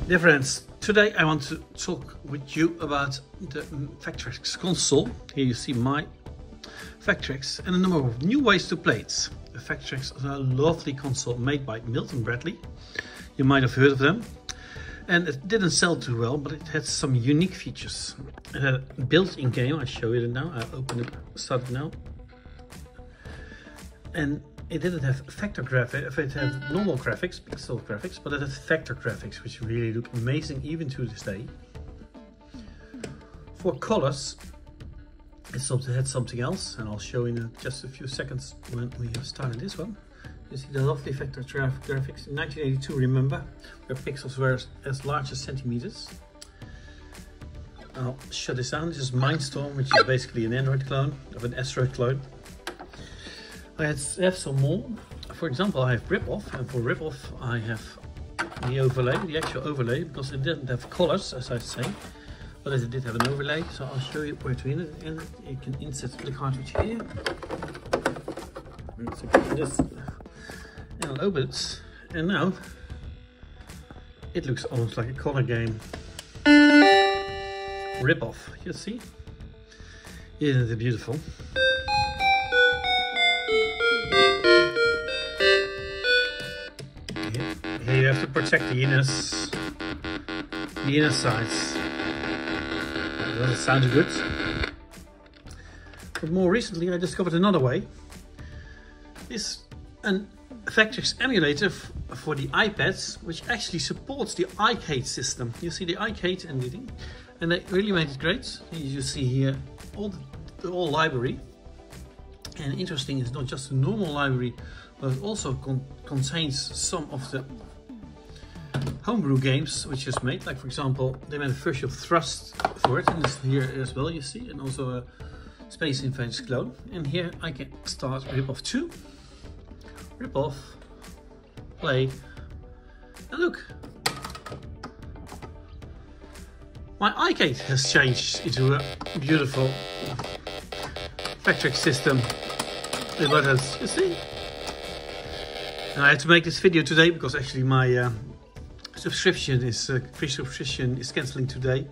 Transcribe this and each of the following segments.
Dear friends, today I want to talk with you about the Vectrex console. Here you see my Vectrex and a number of new ways to play it. The Vectrex is a lovely console made by Milton Bradley. You might have heard of them. And it didn't sell too well, but it had some unique features. It had a built-in game, I show you it now. I open it, start it now. And it didn't have vector graphics, it had normal graphics, pixel graphics, but it had vector graphics, which really look amazing even to this day. For colors, it had something else, and I'll show you in just a few seconds when we have started this one. You see the lovely vector graphics. In 1982, remember, where pixels were as large as centimeters. I'll shut this down. This is Mindstorm, which is basically an Android clone of an Asteroid clone. I have some more. For example, I have Rip-Off, and for Rip-Off I have the overlay, the actual overlay, because it didn't have colors, as I say, but it did have an overlay. So I'll show you where to insert it, and you can insert the cartridge here. And I'll open it, and now it looks almost like a color game. Rip-Off, you see? Isn't it beautiful? Here you have to protect the inner sides. Does it sound good? But more recently I discovered another way. It's a Vectrex emulator for the iPads, which actually supports the iCade system. You see the iCade and they really made it great. You see here the whole library. And interesting, it's not just a normal library, but it also contains some of the homebrew games which is made. Like for example, they made a Virtual Thrust for it, and it's here as well, you see, and also a Space Invaders clone. And here I can start Rip-Off 2, Rip-Off, play, and look, my iCade has changed into a beautiful Vectrex system with buttons, you see. And I had to make this video today because actually my subscription is free subscription is cancelling today.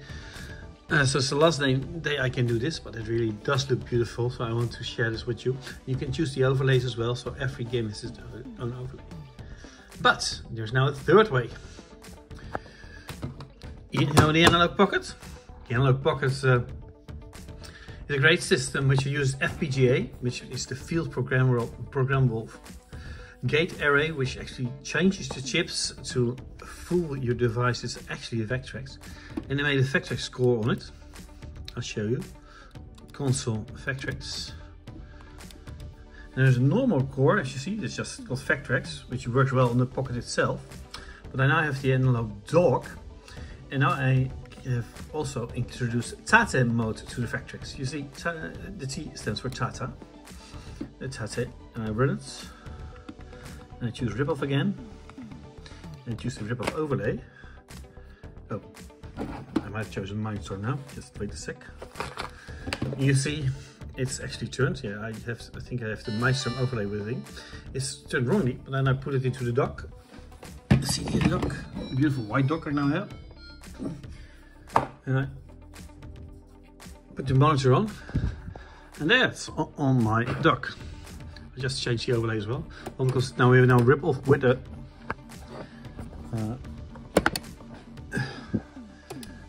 So it's the last day I can do this, but it really does look beautiful. So I want to share this with you. You can choose the overlays as well, so every game has its own overlay. But there's now a third way. You know the Analogue Pocket? The Analogue Pocket is a great system which uses Fpga, which is the field programmable gate array, which actually changes the chips to fool your device. It's actually a Vectrex, and they made a Vectrex core on it. I'll show you. Console Vectrex. And there's a normal core, as you see, it's just called Vectrex, which works well on the Pocket itself. But I now have the Analogue dock, and now I have also introduced Tate mode to the Vectrex. You see, the T stands for Tata. The Tate, and I run it. And I choose Rip-Off again, and I choose the Rip-Off overlay. Oh, I might have chosen Mindstorm now, just wait a sec. You see, it's actually turned. Yeah, I think I have the Mindstorm overlay with it. It's turned wrongly, but then I put it into the dock. See the dock, the beautiful white dock I now have. And I put the monitor on, and there it's on my dock. I just changed the overlay as well, because now we have Rip-Off with a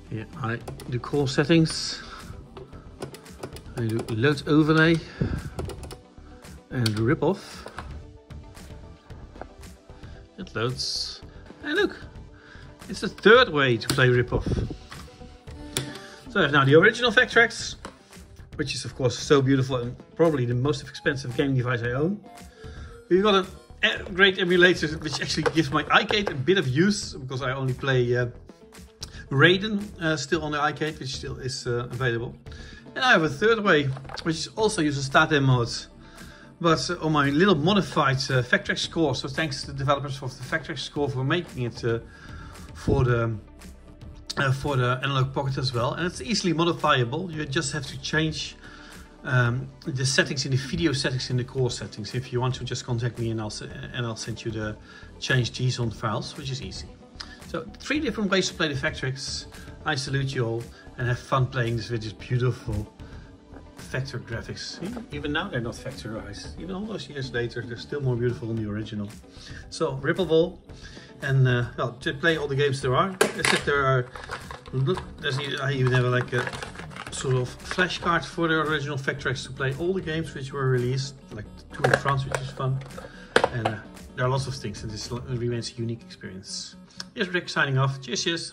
here I do core settings, I do load overlay and Rip-Off. It loads, and look, it's the third way to play Rip-Off. So I have now the original Vectrex, which is of course so beautiful and probably the most expensive gaming device I own. We've got a great emulator which actually gives my iCade a bit of use, because I only play Raiden still on the iCade, which still is available. And I have a third way, which also uses Tate mode, but on my little modified Vectrex core. So thanks to the developers of the Vectrex core for making it for the Analogue Pocket as well, and it's easily modifiable. You just have to change the settings in the video settings in the core settings. If you want to, just contact me and I'll send you the change JSON files, which is easy. So So 3 different ways to play the Vectrex. I salute you all and have fun playing this with this beautiful vector graphics. Even now they're not vectorized. Even all those years later, they're still more beautiful than the original. So Rippleball, and well, to play all the games there are. Except I even have like a sort of flashcard for the original Vectrex to play all the games which were released, like the Tour de France, which is fun. And there are lots of things, and this remains a unique experience. Here's Rick signing off. Cheers, cheers.